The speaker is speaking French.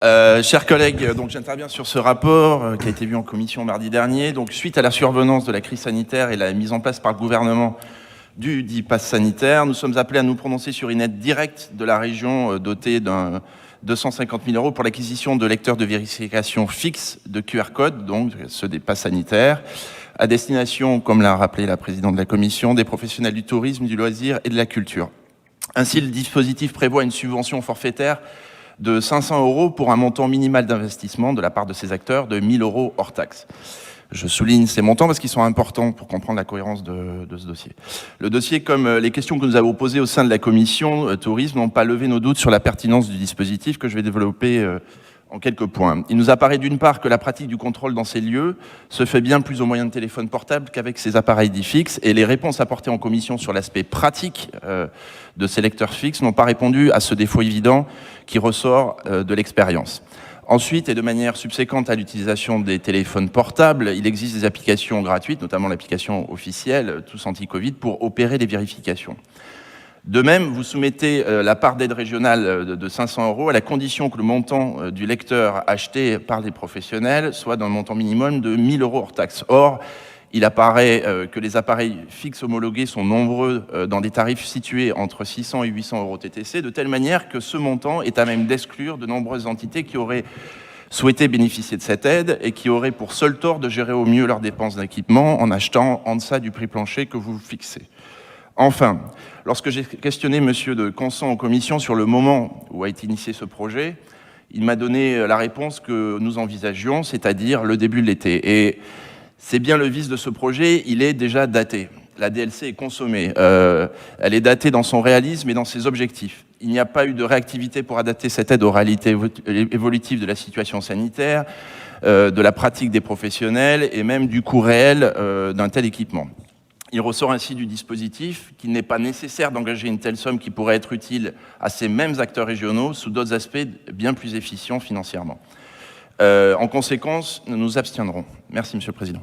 Chers collègues, donc j'interviens sur ce rapport qui a été vu en commission mardi dernier. Donc, suite à la survenance de la crise sanitaire et la mise en place par le gouvernement du dit pass sanitaire, nous sommes appelés à nous prononcer sur une aide directe de la région dotée d'un 250 000 € pour l'acquisition de lecteurs de vérification fixes de QR code, donc ceux des passes sanitaires, à destination, comme l'a rappelé la présidente de la commission, des professionnels du tourisme, du loisir et de la culture. Ainsi, le dispositif prévoit une subvention forfaitaire de 500 € pour un montant minimal d'investissement de la part de ces acteurs de 1 000 € hors taxe. Je souligne ces montants parce qu'ils sont importants pour comprendre la cohérence de ce dossier. Le dossier, comme les questions que nous avons posées au sein de la commission tourisme, n'ont pas levé nos doutes sur la pertinence du dispositif que je vais développer en quelques points. Il nous apparaît d'une part que la pratique du contrôle dans ces lieux se fait bien plus au moyen de téléphones portables qu'avec ces appareils dits fixes, et les réponses apportées en commission sur l'aspect pratique de ces lecteurs fixes n'ont pas répondu à ce défaut évident qui ressort de l'expérience. Ensuite, et de manière subséquente à l'utilisation des téléphones portables, il existe des applications gratuites, notamment l'application officielle Tous Anti-Covid, pour opérer les vérifications. De même, vous soumettez la part d'aide régionale de 500 € à la condition que le montant du lecteur acheté par les professionnels soit d'un montant minimum de 1 000 € hors taxe. Or, il apparaît que les appareils fixes homologués sont nombreux dans des tarifs situés entre 600 et 800 € TTC, de telle manière que ce montant est à même d'exclure de nombreuses entités qui auraient souhaité bénéficier de cette aide et qui auraient pour seul tort de gérer au mieux leurs dépenses d'équipement en achetant en deçà du prix plancher que vous fixez. Enfin, lorsque j'ai questionné M. de Conson en commission sur le moment où a été initié ce projet, il m'a donné la réponse que nous envisagions, c'est-à-dire le début de l'été. Et c'est bien le vice de ce projet, il est déjà daté. La DLC est consommée. Elle est datée dans son réalisme et dans ses objectifs. Il n'y a pas eu de réactivité pour adapter cette aide aux réalités évolutives de la situation sanitaire, de la pratique des professionnels et même du coût réel d'un tel équipement. Il ressort ainsi du dispositif qu'il n'est pas nécessaire d'engager une telle somme qui pourrait être utile à ces mêmes acteurs régionaux sous d'autres aspects bien plus efficients financièrement. En conséquence, nous nous abstiendrons. Merci, Monsieur le Président.